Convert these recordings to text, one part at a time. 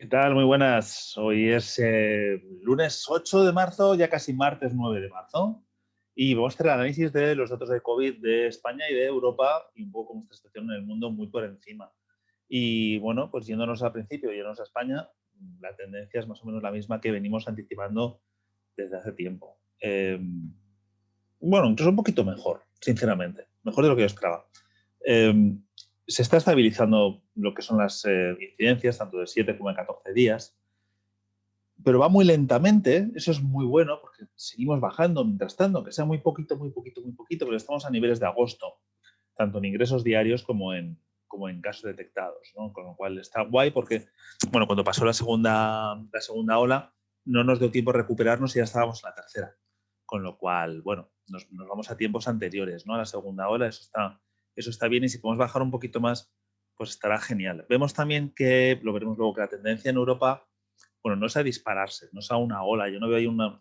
¿Qué tal? Muy buenas. Hoy es lunes 8 de marzo, ya casi martes 9 de marzo. Y vamos a hacer el análisis de los datos de COVID de España y de Europa y un poco cómo está la situación en el mundo muy por encima. Y bueno, pues yéndonos al principio, yéndonos a España, la tendencia es más o menos la misma que venimos anticipando desde hace tiempo. Bueno, incluso un poquito mejor, sinceramente. Mejor de lo que yo esperaba. Se está estabilizando lo que son las incidencias, tanto de 7 como de 14 días, pero va muy lentamente. Eso es muy bueno porque seguimos bajando mientras tanto, que sea muy poquito, muy poquito, muy poquito, pero estamos a niveles de agosto, tanto en ingresos diarios como en casos detectados, ¿no? Con lo cual está guay porque, bueno, cuando pasó la segunda ola, no nos dio tiempo a recuperarnos y ya estábamos en la tercera. Con lo cual, bueno, nos vamos a tiempos anteriores, ¿no? A la segunda ola, eso está bien, y si podemos bajar un poquito más, pues estará genial. Vemos también que, lo veremos luego, que la tendencia en Europa, bueno, no es a dispararse, no es a una ola. Yo no veo ahí una,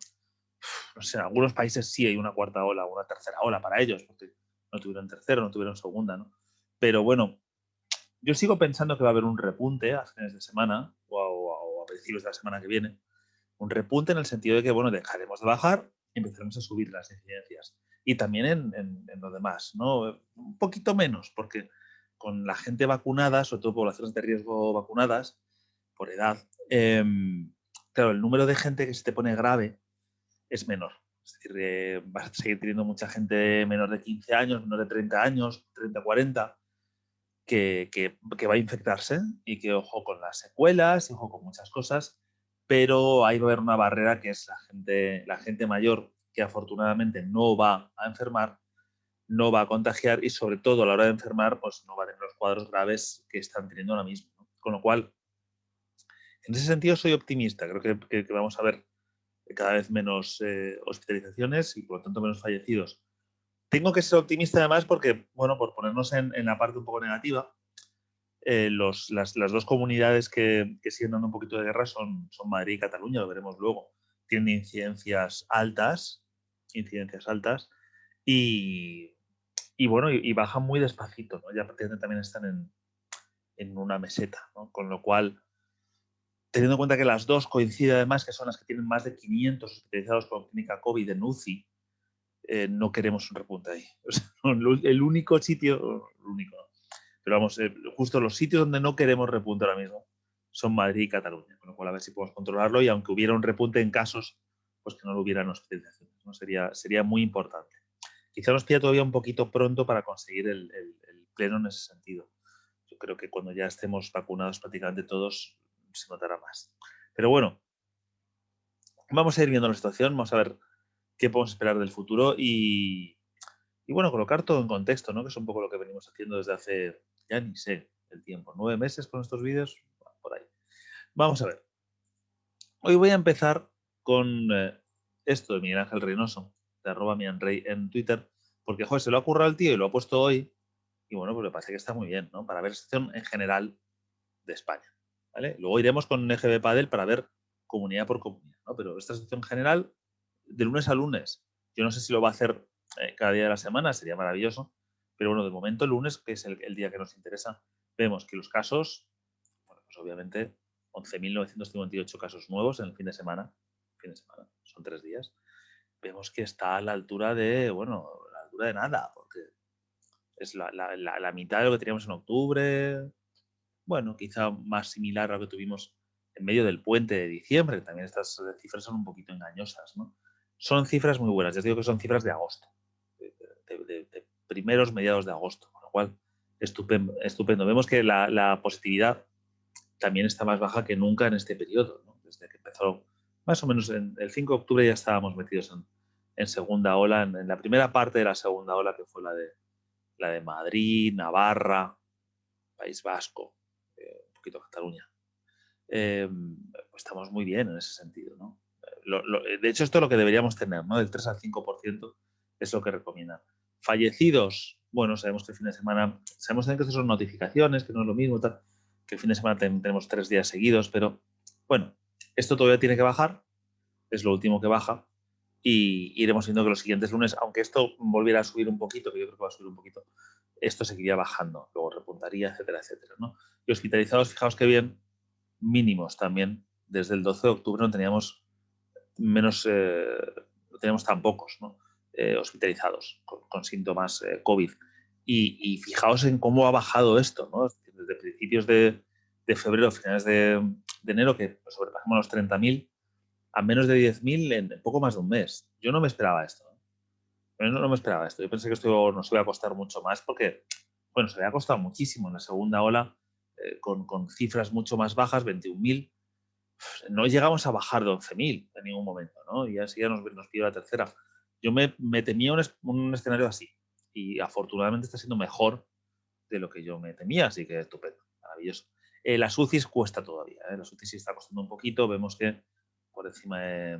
no sé, en algunos países sí hay una cuarta ola o una tercera ola para ellos, porque no tuvieron tercera, no tuvieron segunda, ¿no? Pero bueno, yo sigo pensando que va a haber un repunte a fines de semana o a principios de la semana que viene. Un repunte en el sentido de que, bueno, dejaremos de bajar y empezaremos a subir las incidencias. Y también en lo demás, ¿no? Un poquito menos, porque con la gente vacunada, sobre todo poblaciones de riesgo vacunadas, por edad, claro, el número de gente que se te pone grave es menor. Es decir, vas a seguir teniendo mucha gente menor de 15 años, menor de 30 años, 30, 40, que va a infectarse y que ojo con las secuelas, ojo con muchas cosas, pero ahí va a haber una barrera que es la gente mayor, que afortunadamente no va a enfermar, no va a contagiar y sobre todo a la hora de enfermar pues no va a tener los cuadros graves que están teniendo ahora mismo, ¿no? Con lo cual, en ese sentido soy optimista. Creo que vamos a ver cada vez menos hospitalizaciones y por lo tanto menos fallecidos. Tengo que ser optimista además porque, bueno, por ponernos en la parte un poco negativa, las dos comunidades que siguen dando un poquito de guerra son Madrid y Cataluña, lo veremos luego. Tienen incidencias altas y, bueno, y bajan muy despacito, ¿no? Ya prácticamente también están en una meseta, ¿no? Con lo cual, teniendo en cuenta que las dos coinciden además, que son las que tienen más de 500 hospitalizados con clínica COVID en UCI, no queremos un repunte ahí. O sea, el único sitio, el único, ¿no? Pero vamos, justo los sitios donde no queremos repunte ahora mismo son Madrid y Cataluña, con lo cual a ver si podemos controlarlo y aunque hubiera un repunte en casos, pues que no lo hubieran hospitalizaciones, ¿no? Sería muy importante. Quizá nos pilla todavía un poquito pronto para conseguir el pleno en ese sentido. Yo creo que cuando ya estemos vacunados prácticamente todos, se notará más. Pero bueno, vamos a ir viendo la situación, vamos a ver qué podemos esperar del futuro y bueno, colocar todo en contexto, ¿no? Que es un poco lo que venimos haciendo desde hace, ya ni sé el tiempo, 9 meses con estos vídeos, por ahí. Vamos a ver. Hoy voy a empezar con esto de Miguel Ángel Reynoso, de @mianrey en Twitter, porque, joder, se lo ha currado el tío y lo ha puesto hoy, y bueno, pues me parece que está muy bien, ¿no? Para ver la situación en general de España, ¿vale? Luego iremos con EGB Padel para ver comunidad por comunidad, ¿no? Pero esta situación general, de lunes a lunes, yo no sé si lo va a hacer cada día de la semana, sería maravilloso, pero bueno, de momento el lunes, que es el día que nos interesa, vemos que los casos, bueno, pues obviamente 11.958 casos nuevos en el fin de semana, son 3 días, vemos que está a la altura de, bueno, a la altura de nada, porque es la mitad de lo que teníamos en octubre, bueno, quizá más similar a lo que tuvimos en medio del puente de diciembre, que también estas cifras son un poquito engañosas, ¿no? Son cifras muy buenas, ya os digo que son cifras de agosto, de primeros, mediados de agosto, con lo cual, estupendo. Estupendo. Vemos que la positividad también está más baja que nunca en este periodo, ¿no? Desde que empezó, más o menos en el 5 de octubre ya estábamos metidos en segunda ola, en la primera parte de la segunda ola, que fue la de Madrid, Navarra, País Vasco, un poquito Cataluña. Pues estamos muy bien en ese sentido, ¿no? De hecho, esto es lo que deberíamos tener, ¿no? Del 3 al 5% es lo que recomiendan. Fallecidos, bueno, sabemos que el fin de semana, sabemos también que son notificaciones, que no es lo mismo, tal, que el fin de semana tenemos 3 días seguidos, pero bueno, esto todavía tiene que bajar, es lo último que baja, y iremos viendo que los siguientes lunes, aunque esto volviera a subir un poquito, que yo creo que va a subir un poquito, esto seguiría bajando, luego repuntaría, etcétera, etcétera, ¿no? Y hospitalizados, fijaos qué bien, mínimos también. Desde el 12 de octubre no teníamos no teníamos tan pocos, ¿no? Hospitalizados con síntomas COVID. Y fijaos en cómo ha bajado esto, ¿no? Desde principios de febrero, finales de enero, que sobrepasamos los 30.000, a menos de 10.000 en poco más de un mes. Yo no me esperaba esto. No me esperaba esto. Yo pensé que esto nos iba a costar mucho más porque, bueno, se había costado muchísimo en la segunda ola, con cifras mucho más bajas, 21.000. No llegamos a bajar de 11.000 en ningún momento, ¿no? Y así ya nos pidió la tercera. Yo me temía un escenario así y afortunadamente está siendo mejor de lo que yo me temía, así que estupendo, maravilloso. Las UCIs cuesta todavía, las UCIs sí está costando un poquito, vemos que por encima de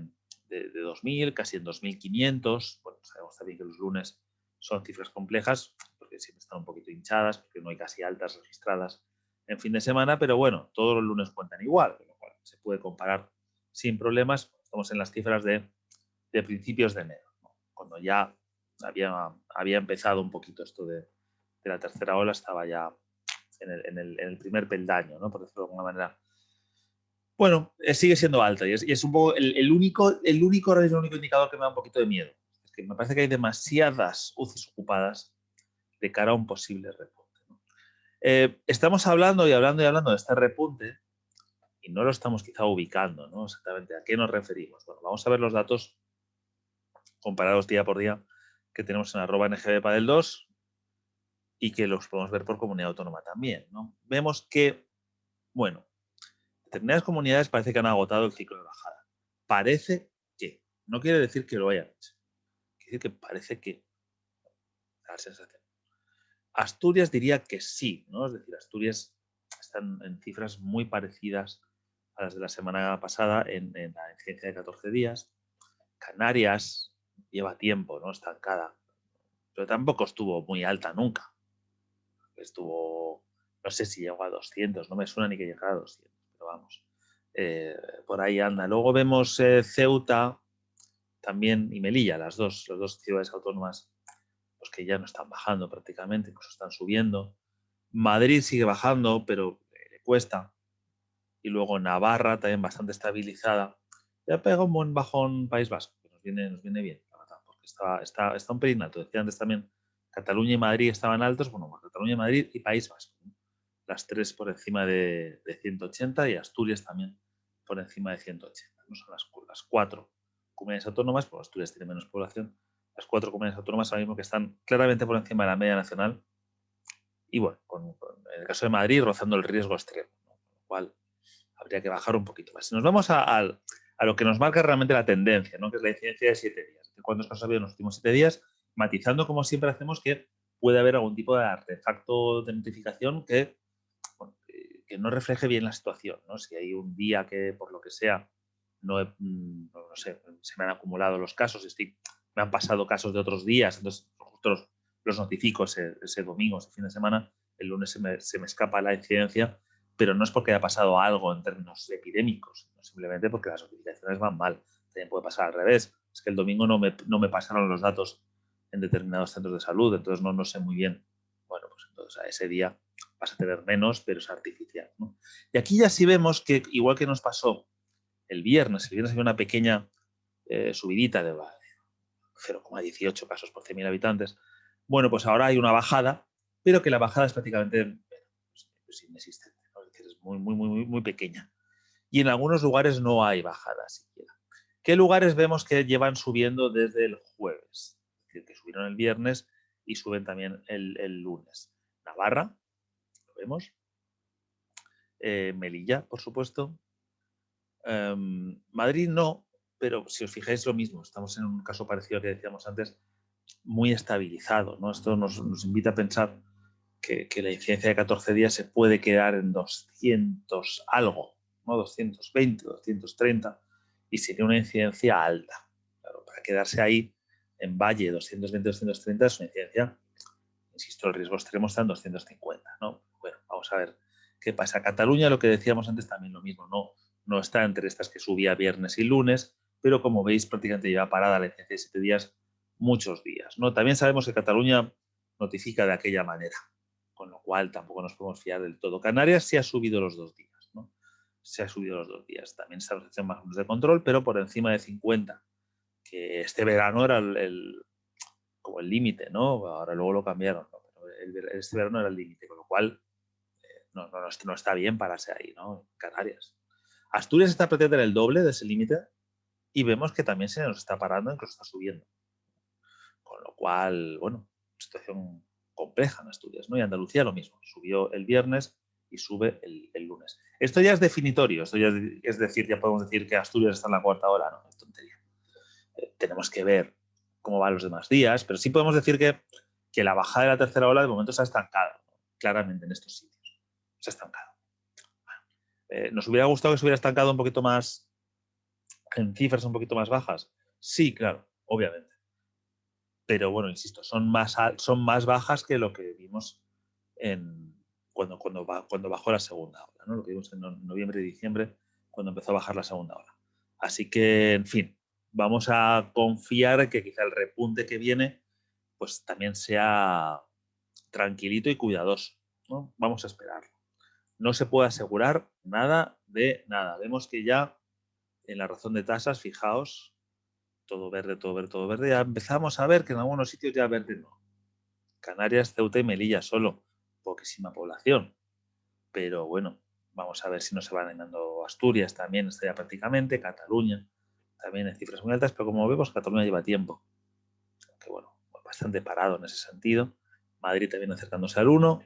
2.000, casi en 2.500. Bueno, sabemos también que los lunes son cifras complejas porque siempre están un poquito hinchadas, porque no hay casi altas registradas en fin de semana, pero bueno, todos los lunes cuentan igual, con lo cual se puede comparar sin problemas. Estamos en las cifras de principios de enero, ¿no? Cuando ya había empezado un poquito esto de la tercera ola, estaba ya en el primer peldaño, ¿no? Por decirlo de alguna manera. Bueno, sigue siendo alta y es un poco el único indicador que me da un poquito de miedo. Es que me parece que hay demasiadas UCIs ocupadas de cara a un posible repunte, ¿no? Estamos hablando de este repunte y no lo estamos quizá ubicando, ¿no? Exactamente a qué nos referimos. Bueno, vamos a ver los datos comparados día por día que tenemos en @NGBPadel2 y que los podemos ver por comunidad autónoma también, ¿no? Vemos que, bueno, determinadas comunidades parece que han agotado el ciclo de bajada. Parece que, no quiere decir que lo hayan hecho, quiere decir que parece que, da la sensación. Asturias diría que sí, ¿no? Es decir, Asturias están en cifras muy parecidas a las de la semana pasada en la incidencia de 14 días. Canarias lleva tiempo, ¿no? Estancada, pero tampoco estuvo muy alta nunca. Estuvo, no sé si llegó a 200, no me suena ni que llegara a 200, pero vamos, por ahí anda. Luego vemos Ceuta también y Melilla, las dos ciudades autónomas, pues que ya no están bajando prácticamente, incluso están subiendo. Madrid sigue bajando, pero le cuesta. Y luego Navarra también bastante estabilizada. Ya pega un buen bajón País Vasco, que nos viene bien, la verdad, porque está un pelín alto. Decía antes también, Cataluña y Madrid estaban altos, bueno, Cataluña, Madrid y País Vasco, ¿no? Las tres por encima de 180 y Asturias también por encima de 180. No son las cuatro comunidades autónomas, pues Asturias tiene menos población, las cuatro comunidades autónomas ahora mismo que están claramente por encima de la media nacional y bueno, en el caso de Madrid rozando el riesgo extremo, ¿no? Con lo cual habría que bajar un poquito más. Si nos vamos a lo que nos marca realmente la tendencia, ¿no? Que es la incidencia de 7 días. ¿Cuántos casos ha habido en los últimos 7 días? Matizando, como siempre hacemos, que puede haber algún tipo de artefacto de notificación que, bueno, que no refleje bien la situación, ¿no? Si hay un día que, por lo que sea, no sé, se me han acumulado los casos, me han pasado casos de otros días, entonces justo los notifico ese domingo, ese fin de semana, el lunes se me escapa la incidencia, pero no es porque haya pasado algo en términos epidémicos, sino simplemente porque las notificaciones van mal. También puede pasar al revés. Es que el domingo no me pasaron los datos en determinados centros de salud, entonces no sé muy bien. Bueno, pues entonces a ese día vas a tener menos, pero es artificial, ¿no? Y aquí ya sí vemos que, igual que nos pasó el viernes había una pequeña subidita de 0,18 casos por 100.000 habitantes. Bueno, pues ahora hay una bajada, pero que la bajada es prácticamente pues inexistente, ¿no? Es decir, es muy pequeña. Y en algunos lugares no hay bajada siquiera. ¿Qué lugares vemos que llevan subiendo desde el jueves? Es decir, que subieron el viernes y suben también el lunes. Navarra, lo vemos. Melilla, por supuesto. Madrid no, pero si os fijáis lo mismo, estamos en un caso parecido al que decíamos antes, muy estabilizado, ¿no? Esto nos invita a pensar que la incidencia de 14 días se puede quedar en 200 algo, ¿no? 220, 230, y sería una incidencia alta. Claro, para quedarse ahí en Valle 220, 230 es una incidencia, insisto, el riesgo extremo está en 250, ¿no? Bueno, vamos a ver qué pasa. Cataluña, lo que decíamos antes, también lo mismo, no está entre estas que subía viernes y lunes, pero como veis prácticamente lleva parada la incidencia de 7 días muchos días, ¿no? También sabemos que Cataluña notifica de aquella manera, con lo cual tampoco nos podemos fiar del todo. Canarias sí ha subido los 2 días, ¿no? se ha subido los 2 días. También está la sección más o menos de control, pero por encima de 50, que este verano era como el límite, ¿no? Ahora luego lo cambiaron, ¿no? Pero este verano era el límite, con lo cual no está bien pararse ahí, ¿no? En Canarias. Asturias está prácticamente en el doble de ese límite y vemos que también se nos está parando, incluso está subiendo. Con lo cual, bueno, situación compleja en Asturias, ¿no? Y Andalucía lo mismo, subió el viernes y sube el lunes. Esto ya es definitorio, esto ya es decir, ya podemos decir que Asturias está en la 4ª ola, no, es tontería. Tenemos que ver cómo van los demás días, pero sí podemos decir que la bajada de la 3ª ola de momento se ha estancado, ¿no? Claramente en estos sitios. Se ha estancado. Bueno, ¿nos hubiera gustado que se hubiera estancado un poquito más en cifras un poquito más bajas? Sí, claro, obviamente. Pero bueno, insisto, son más bajas que lo que vimos cuando bajó la segunda ola, ¿no? Lo que vimos en noviembre y diciembre, cuando empezó a bajar la segunda ola. Así que, en fin, vamos a confiar en que quizá el repunte que viene pues también sea tranquilito y cuidadoso, ¿no? Vamos a esperarlo. No se puede asegurar nada de nada. Vemos que ya en la razón de tasas, fijaos, todo verde, todo verde, todo verde. Ya empezamos a ver que en algunos sitios ya verde no. Canarias, Ceuta y Melilla solo, poquísima población. Pero bueno, vamos a ver si no se van animando Asturias también, está ya prácticamente, Cataluña también en cifras muy altas, pero como vemos, Cataluña lleva tiempo. Que bueno, bastante parado en ese sentido. Madrid también acercándose al 1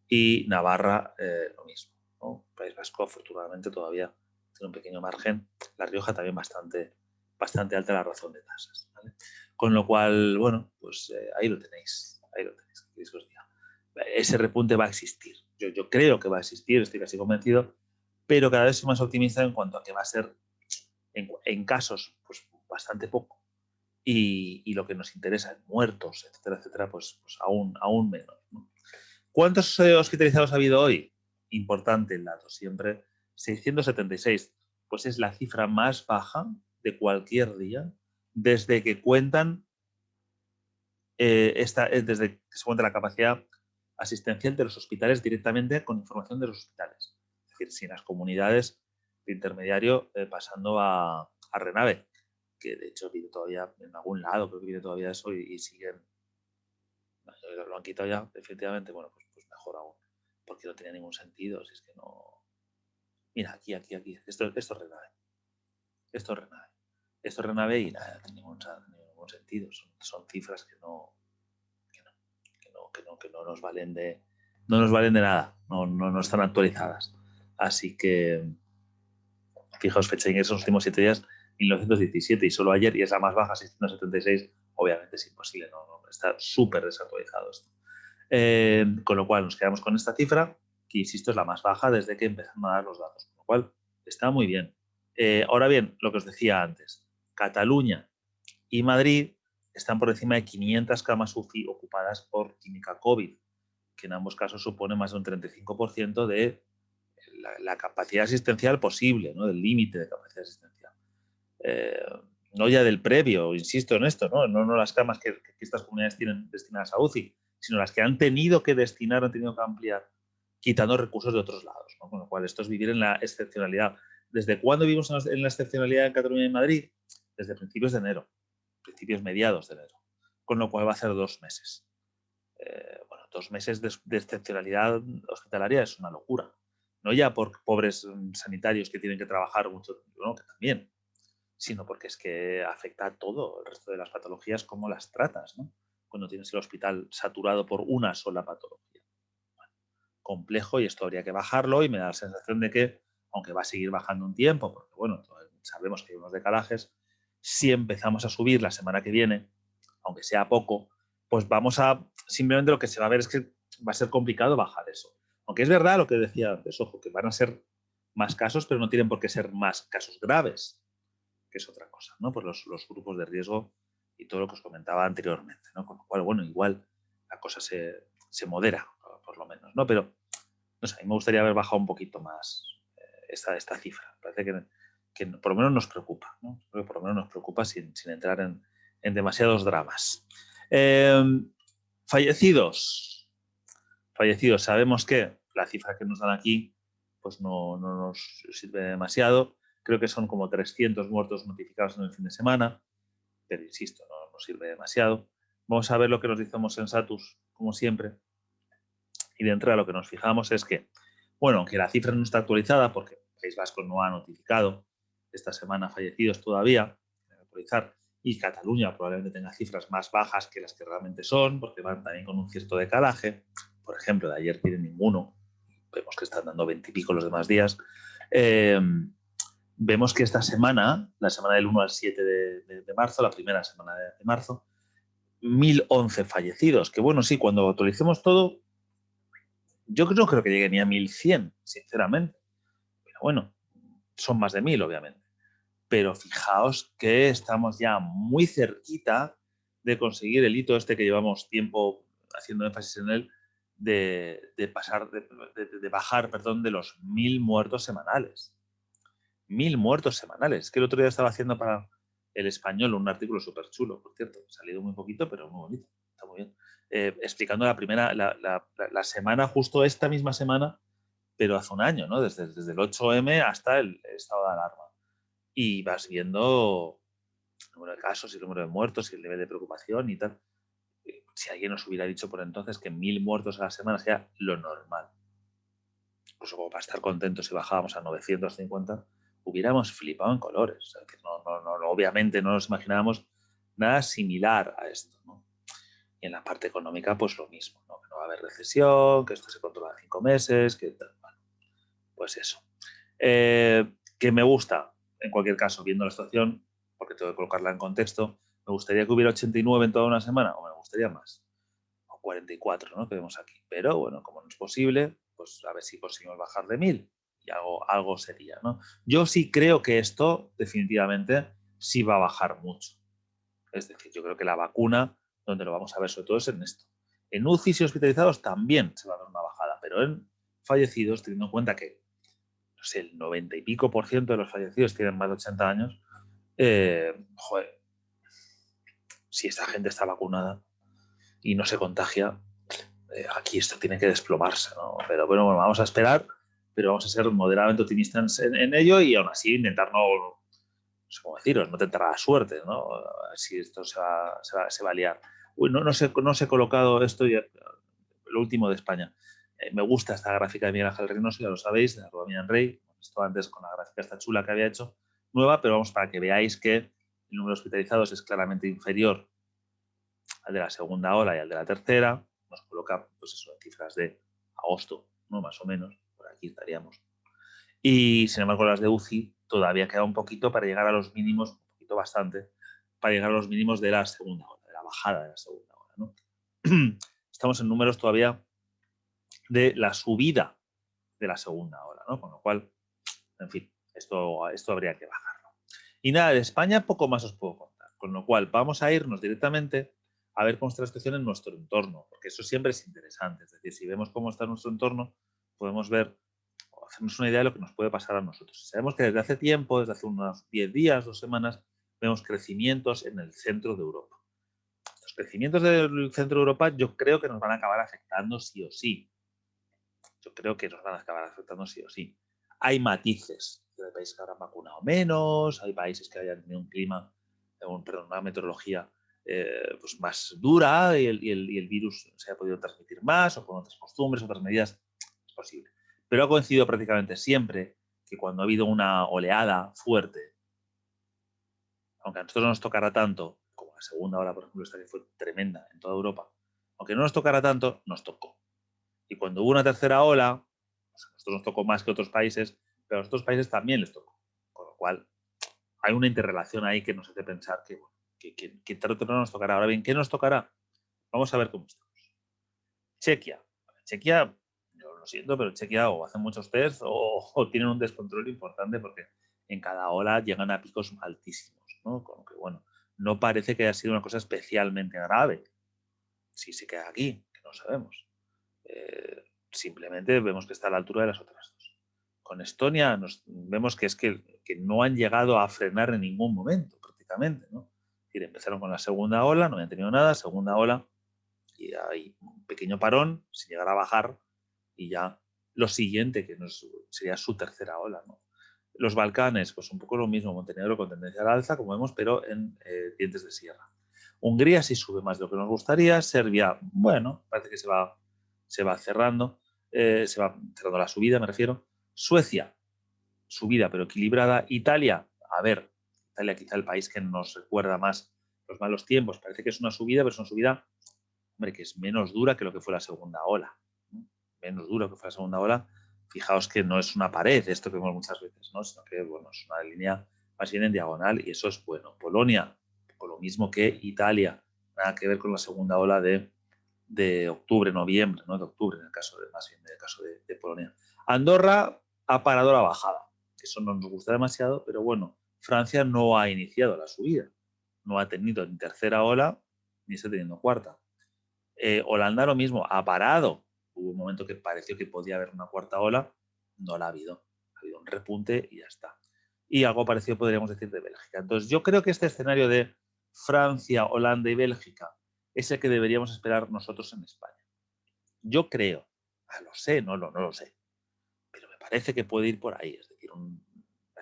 y Navarra lo mismo, ¿no? País Vasco afortunadamente todavía tiene un pequeño margen. La Rioja también bastante alta la razón de tasas, ¿vale? Con lo cual, bueno, pues ahí lo tenéis. Ese repunte va a existir. Yo creo que va a existir, estoy casi convencido, pero cada vez soy más optimista en cuanto a que va a ser en casos pues bastante poco. Y lo que nos interesa, muertos, etcétera, etcétera, pues aún menos, ¿no? ¿Cuántos hospitalizados ha habido hoy? Importante el dato, siempre 676. Pues es la cifra más baja de cualquier día desde que cuentan desde que se cuenta la capacidad asistencial de los hospitales directamente con información de los hospitales. Es decir, sin las comunidades de intermediario pasando a Renave, que de hecho vive todavía en algún lado, creo que vive todavía eso y siguen. Lo han quitado ya, definitivamente. Bueno, pues mejor aún, porque no tenía ningún sentido. Si es que no. Mira, aquí. Esto es Renave. Esto es Renave. Esto es Renave y nada, no tiene ningún sentido. Son cifras que no nos valen de. No nos valen de nada. No están actualizadas. Así que. Fijaos, fecha en esos últimos 7 días, 1917 y solo ayer, y es la más baja, 676, obviamente es imposible, no está súper desactualizado esto. Con lo cual nos quedamos con esta cifra, que insisto es la más baja desde que empezaron a dar los datos, con lo cual está muy bien. Ahora bien, lo que os decía antes, Cataluña y Madrid están por encima de 500 camas UCI ocupadas por química COVID, que en ambos casos supone más de un 35% de la capacidad asistencial posible, ¿no? Del límite de capacidad asistencial. No ya del previo, insisto en esto, no las camas que estas comunidades tienen destinadas a UCI, sino las que han tenido que destinar, han tenido que ampliar, quitando recursos de otros lados, ¿no? Con lo cual esto es vivir en la excepcionalidad. ¿Desde cuándo vivimos en la excepcionalidad en Cataluña y en Madrid? Desde principios de enero, mediados de enero, con lo cual va a ser 2 meses. Bueno, 2 meses de excepcionalidad hospitalaria es una locura. No ya por pobres sanitarios que tienen que trabajar mucho, no, que también, sino porque es que afecta a todo el resto de las patologías, cómo las tratas, ¿no? Cuando tienes el hospital saturado por una sola patología. Bueno, complejo, y esto habría que bajarlo, y me da la sensación de que, aunque va a seguir bajando un tiempo, porque bueno, sabemos que hay unos decalajes, si empezamos a subir la semana que viene, aunque sea poco, pues vamos a, simplemente lo que se va a ver es que va a ser complicado bajar eso. Aunque es verdad lo que decía antes, ojo, que van a ser más casos, pero no tienen por qué ser más casos graves, que es otra cosa, ¿no? Pues los grupos de riesgo y todo lo que os comentaba anteriormente, ¿no? Con lo cual, bueno, igual la cosa se modera, por lo menos, ¿no? Pero, no sé, a mí me gustaría haber bajado un poquito más esta cifra. Parece que por lo menos nos preocupa, ¿no? Creo que por lo menos nos preocupa sin entrar en demasiados dramas. Fallecidos. Sabemos que la cifra que nos dan aquí pues no nos sirve demasiado. Creo que son como 300 muertos notificados en el fin de semana, pero insisto, no nos sirve demasiado. Vamos a ver lo que nos dice Homo Sensatus, como siempre. Y de entrada lo que nos fijamos es que, bueno, aunque la cifra no está actualizada, porque País Vasco no ha notificado esta semana fallecidos todavía, actualizar, y Cataluña probablemente tenga cifras más bajas que las que realmente son, porque van también con un cierto decalaje. Por ejemplo, de ayer tienen ninguno, vemos que están dando 20 y pico los demás días. Vemos que esta semana, la semana del 1 al 7 de marzo, la primera semana de marzo, 1.011 fallecidos, que bueno, sí, cuando actualicemos todo, yo no creo que llegue ni a 1.100, sinceramente. Pero bueno, son más de 1.000, obviamente. Pero fijaos que estamos ya muy cerquita de conseguir el hito este que llevamos tiempo haciendo énfasis en él, de bajar, perdón, de los 1.000 muertos semanales. 1.000 muertos semanales. Que el otro día estaba haciendo para El Español un artículo súper chulo, por cierto. Ha salido muy poquito, pero muy bonito. Está muy bien. Explicando la semana, justo esta misma semana, pero hace un año, ¿no? Desde el 8M hasta el estado de alarma. Y vas viendo el número de casos y el número de muertos y el nivel de preocupación y tal. Si alguien nos hubiera dicho por entonces que 1.000 muertos a la semana sea lo normal, incluso como para estar contentos si bajábamos a 950, hubiéramos flipado en colores. O sea, que obviamente no nos imaginábamos nada similar a esto, ¿no? Y en la parte económica, pues lo mismo, ¿no? Que no va a haber recesión, que esto se controla en 5 meses, que tal, bueno, pues eso. Que me gusta, en cualquier caso, viendo la situación, porque tengo que colocarla en contexto, me gustaría que hubiera 89 en toda una semana, o me gustaría más, o 44, ¿no? Que vemos aquí. Pero bueno, como no es posible, pues a ver si conseguimos bajar de 1.000 y algo sería, ¿no? Yo sí creo que esto definitivamente sí va a bajar mucho. Es decir, yo creo que la vacuna, donde lo vamos a ver sobre todo es en esto. En UCIs y hospitalizados también se va a ver una bajada, pero en fallecidos, teniendo en cuenta que no sé, el 90 y pico % de los fallecidos tienen más de 80 años, joder, si esta gente está vacunada y no se contagia, aquí esto tiene que desplomarse, ¿no? Pero bueno, vamos a esperar, pero vamos a ser moderadamente optimistas en ello y aún así intentar no sé cómo deciros, no tentar la suerte, ¿no? Si esto se va a liar. Uy, no sé colocado esto, lo último de España. Me gusta esta gráfica de Miguel Ángel Reynoso, ya lo sabéis, de @Mianrey. Esto antes con la gráfica esta chula que había hecho, nueva, pero vamos, para que veáis que el número de hospitalizados es claramente inferior al de la segunda ola y al de la tercera. Nos coloca, pues eso, en cifras de agosto, ¿no? Más o menos, por aquí estaríamos. Y sin embargo, las de UCI todavía queda un poquito para llegar a los mínimos, un poquito bastante, para llegar a los mínimos de la segunda ola, de la bajada de la segunda ola, ¿no? Estamos en números todavía de la subida de la segunda ola, ¿no? Con lo cual, en fin, esto habría que bajarlo. Y nada, de España poco más os puedo contar. Con lo cual, vamos a irnos directamente a ver cómo está la situación en nuestro entorno, porque eso siempre es interesante. Es decir, si vemos cómo está nuestro entorno, podemos ver o hacernos una idea de lo que nos puede pasar a nosotros. Sabemos que desde hace tiempo, desde hace unos 10 días, 2 semanas, vemos crecimientos en el centro de Europa. Los crecimientos del centro de Europa yo creo que nos van a acabar afectando sí o sí. Yo creo que nos van a acabar afectando sí o sí. Hay matices. Hay países que habrán vacunado menos, hay países que hayan tenido un clima, una meteorología pues más dura y el virus se ha podido transmitir más o con otras costumbres, otras medidas. Es posible. Pero ha coincidido prácticamente siempre que cuando ha habido una oleada fuerte, aunque a nosotros no nos tocara tanto, como la segunda ola, por ejemplo, esta que fue tremenda en toda Europa, aunque no nos tocara tanto, nos tocó. Y cuando hubo una tercera ola, pues a nosotros nos tocó más que a otros países, pero a los otros países también les tocó. Con lo cual, hay una interrelación ahí que nos hace pensar que tarde o temprano nos tocará. Ahora bien, ¿qué nos tocará? Vamos a ver cómo estamos. Chequia. Chequia, yo lo siento, pero Chequia o hacen muchos test o tienen un descontrol importante porque en cada ola llegan a picos altísimos, ¿no? Con lo que, bueno, no parece que haya sido una cosa especialmente grave. Si se queda aquí, que no sabemos. Simplemente vemos que está a la altura de las otras dos. Con Estonia vemos que no han llegado a frenar en ningún momento, prácticamente, ¿no? Es decir, empezaron con la segunda ola, no habían tenido nada, segunda ola, y hay un pequeño parón, sin llegar a bajar, y ya lo siguiente que nos sería su tercera ola, ¿no? Los Balcanes, pues un poco lo mismo, Montenegro con tendencia al alza, como vemos, pero en dientes de sierra. Hungría sí sube más de lo que nos gustaría. Serbia, bueno, parece que se va cerrando, se va cerrando la subida, me refiero. Suecia, subida pero equilibrada. Italia, a ver, Italia quizá el país que nos recuerda más los malos tiempos. Parece que es una subida, pero es una subida, hombre, que es menos dura que lo que fue la segunda ola. ¿No? Menos dura que fue la segunda ola. Fijaos que no es una pared, esto que vemos muchas veces, ¿no? Sino que, bueno, es una línea más bien en diagonal y eso es bueno. Polonia, por lo mismo que Italia, nada que ver con la segunda ola de octubre, noviembre, ¿no? De octubre, en el caso de, más bien en el caso de Polonia. Andorra ha parado la bajada. Eso no nos gusta demasiado, pero bueno, Francia no ha iniciado la subida. No ha tenido ni tercera ola, ni está teniendo cuarta. Holanda lo mismo, ha parado. Hubo un momento que pareció que podía haber una cuarta ola, no la ha habido. Ha habido un repunte y ya está. Y algo parecido podríamos decir de Bélgica. Entonces, yo creo que este escenario de Francia, Holanda y Bélgica es el que deberíamos esperar nosotros en España. Yo creo, lo sé, no lo sé, pero me parece que puede ir por ahí. Es decir, una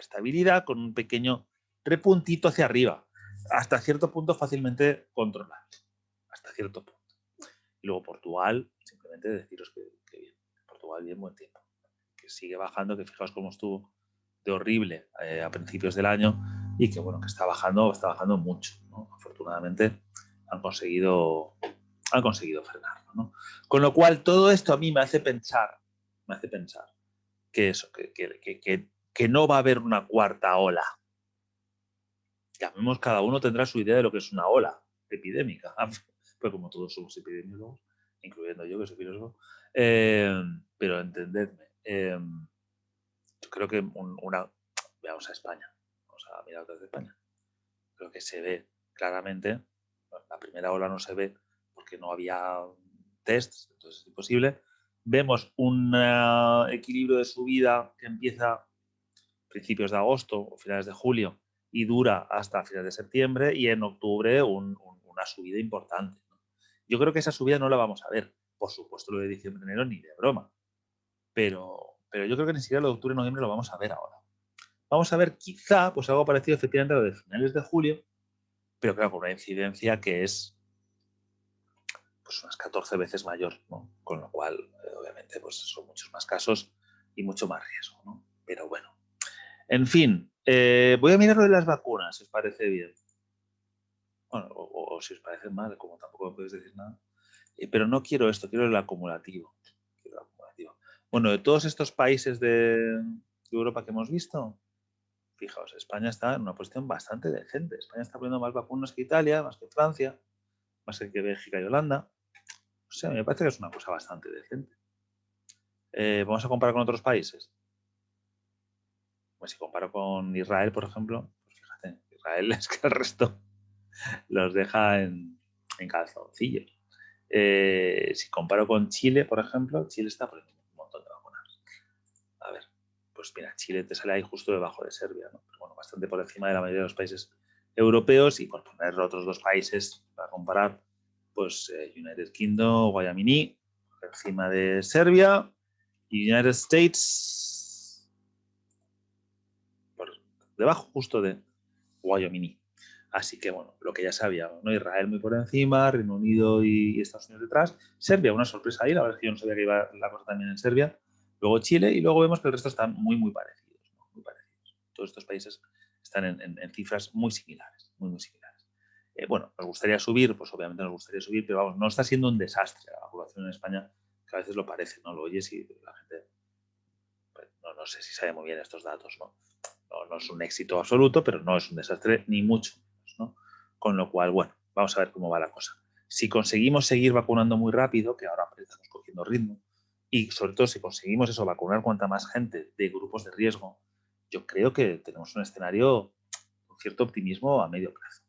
estabilidad con un pequeño repuntito hacia arriba, hasta cierto punto fácilmente controlable. Hasta cierto punto. Y luego Portugal, simplemente deciros que bien. Portugal bien buen tiempo. Que sigue bajando, que fijaos cómo estuvo de horrible a principios del año y que bueno, que está bajando mucho, ¿no? Afortunadamente han conseguido frenarlo, ¿no? Con lo cual todo esto a mí me hace pensar que eso, que no va a haber una cuarta ola. Llamemos, cada uno tendrá su idea de lo que es una ola epidémica, pues como todos somos epidemiólogos, incluyendo yo que soy filósofo, pero entendedme, yo creo que veamos a España, vamos a mirar desde España, creo que se ve claramente, bueno, la primera ola no se ve porque no había tests, entonces es imposible. Vemos un equilibrio de subida que empieza a principios de agosto o finales de julio y dura hasta finales de septiembre y en octubre una subida importante, ¿no? Yo creo que esa subida no la vamos a ver, por supuesto lo de diciembre, enero ni de broma, pero yo creo que ni siquiera lo de octubre, noviembre lo vamos a ver ahora. Vamos a ver quizá pues algo parecido efectivamente a lo de finales de julio, pero claro, con una incidencia que es pues unas 14 veces mayor, ¿no? Con lo cual, obviamente, pues son muchos más casos y mucho más riesgo, ¿no? Pero bueno, en fin, voy a mirar lo de las vacunas, si os parece bien. Bueno, o si os parece mal, como tampoco me podéis decir nada. Pero no quiero esto, quiero el acumulativo. Bueno, de todos estos países de Europa que hemos visto, fijaos, España está en una posición bastante decente. España está poniendo más vacunas que Italia, más que Francia, más que Bélgica y Holanda. O sea, me parece que es una cosa bastante decente. Vamos a comparar con otros países. Pues si comparo con Israel, por ejemplo, pues fíjate, Israel es que el resto los deja en calzoncillos. Si comparo con Chile, por ejemplo, Chile está poniendo un montón de vacunas. A ver, pues mira, Chile te sale ahí justo debajo de Serbia, ¿no? Pero bueno, bastante por encima de la mayoría de los países europeos y por poner otros dos países para comparar, pues United Kingdom, Guayamini, por encima de Serbia y United States por debajo justo de Wyoming. Así que bueno, lo que ya sabíamos, ¿no? Israel muy por encima, Reino Unido y Estados Unidos detrás. Serbia, una sorpresa ahí, la verdad es que yo no sabía que iba la cosa también en Serbia. Luego Chile y luego vemos que el resto están muy parecidos, ¿no? Muy parecidos. Todos estos países están en cifras muy similares, muy similares. Bueno, nos gustaría subir, pues obviamente nos gustaría subir, pero vamos, no está siendo un desastre la vacunación en España, que a veces lo parece, ¿no? Lo oyes y la gente, pues, no sé si sabe muy bien estos datos, ¿no? No es un éxito absoluto, pero no es un desastre ni mucho menos, ¿no? Con lo cual, bueno, vamos a ver cómo va la cosa. Si conseguimos seguir vacunando muy rápido, que ahora estamos cogiendo ritmo, y sobre todo si conseguimos eso, vacunar cuanta más gente de grupos de riesgo, yo creo que tenemos un escenario con cierto optimismo a medio plazo.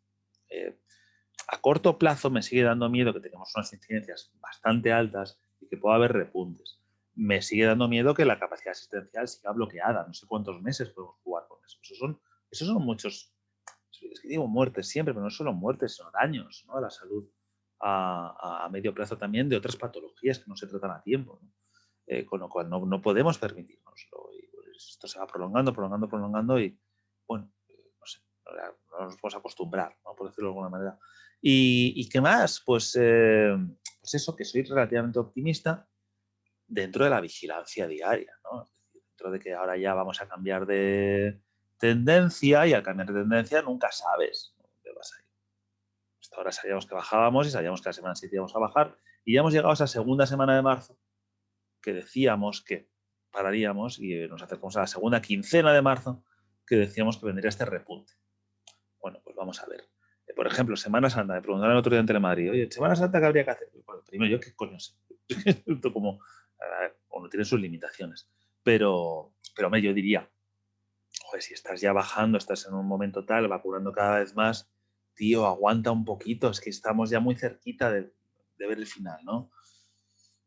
A corto plazo me sigue dando miedo que tengamos unas incidencias bastante altas y que pueda haber repuntes. Me sigue dando miedo que la capacidad asistencial siga bloqueada. No sé cuántos meses podemos jugar con eso. Esos son muchos, es que digo muertes siempre, pero no solo muertes, sino daños, ¿no? A la salud a medio plazo también de otras patologías que no se tratan a tiempo, ¿no? Con lo cual no podemos permitirnoslo. Y pues esto se va prolongando y, bueno, no sé, no nos podemos acostumbrar, ¿no? Por decirlo de alguna manera. ¿Y qué más? Pues eso, que soy relativamente optimista dentro de la vigilancia diaria, ¿no? Es decir, dentro de que ahora ya vamos a cambiar de tendencia y al cambiar de tendencia nunca sabes dónde vas a ir. Hasta ahora sabíamos que bajábamos y sabíamos que la semana 7 íbamos a bajar y ya hemos llegado a esa segunda semana de marzo que decíamos que pararíamos y nos acercamos a la segunda quincena de marzo que decíamos que vendría este repunte. Bueno, pues vamos a ver. Por ejemplo, Semana Santa, me preguntaron el otro día en Telemadrid, oye, ¿Semana Santa qué habría que hacer? Bueno, primero, yo qué coño sé. Esto como, uno tiene sus limitaciones. Pero hombre, yo diría, joder, si estás ya bajando, estás en un momento tal, va curando cada vez más, tío, aguanta un poquito, es que estamos ya muy cerquita de ver el final, ¿no?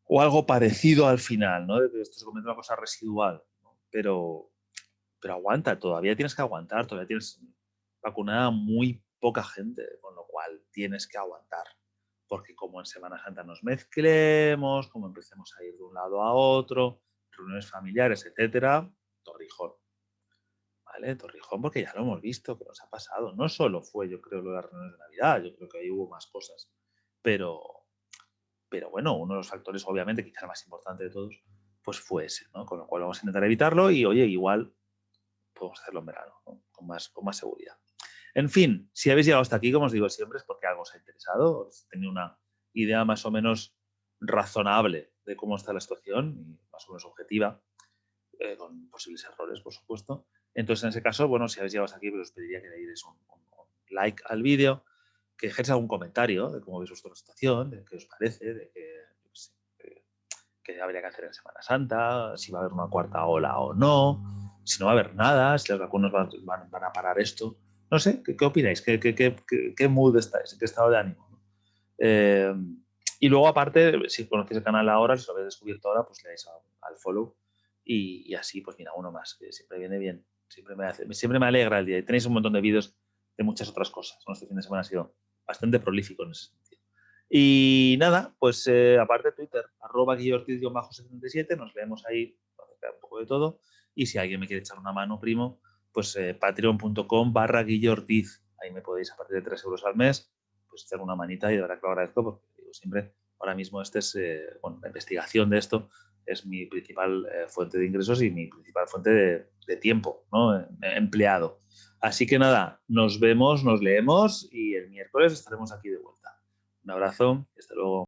O algo parecido al final, ¿no? De que esto se convierte en una cosa residual, ¿no? Pero aguanta, todavía tienes que aguantar, todavía tienes vacunada muy poca gente, con lo cual tienes que aguantar. Porque como en Semana Santa nos mezclemos, como empecemos a ir de un lado a otro, reuniones familiares, etcétera, Torrijón. ¿Vale? Torrijón, porque ya lo hemos visto, que nos ha pasado. No solo fue, yo creo, lo de las reuniones de Navidad, yo creo que ahí hubo más cosas. Pero bueno, uno de los factores, obviamente, quizá el más importante de todos, pues fue ese, ¿no? Con lo cual vamos a intentar evitarlo y, oye, igual podemos hacerlo en verano, ¿no? con más seguridad. En fin, si habéis llegado hasta aquí, como os digo siempre, es porque algo os ha interesado, os tenido una idea más o menos razonable de cómo está la situación y más o menos objetiva, con posibles errores, por supuesto. Entonces, en ese caso, bueno, si habéis llegado hasta aquí, pues os pediría que le deis un like al vídeo, que dejéis algún comentario de cómo veis vuestra situación, de qué os parece, de qué habría que hacer en Semana Santa, si va a haber una cuarta ola o no, si no va a haber nada, si las vacunas van a parar esto. No sé, ¿qué opináis? ¿Qué mood estáis? ¿En qué estado de ánimo? Eh, y luego, aparte, si conocéis el canal ahora, si lo habéis descubierto ahora, pues le dais al follow y así, pues mira, uno más, que siempre viene bien. Siempre me alegra el día. Y tenéis un montón de vídeos de muchas otras cosas. Este fin de semana ha sido bastante prolífico en ese sentido. Y nada, pues aparte de Twitter, @guillortiz_77, nos leemos ahí un poco de todo. Y si alguien me quiere echar una mano, primo, pues patreon.com/guillortiz. Ahí me podéis, a partir de 3 euros al mes, pues echar una manita y de verdad que lo agradezco porque digo, siempre, ahora mismo la investigación de esto es mi principal fuente de ingresos y mi principal fuente de tiempo, ¿no? Empleado. Así que nada, nos vemos, nos leemos y el miércoles estaremos aquí de vuelta. Un abrazo y hasta luego.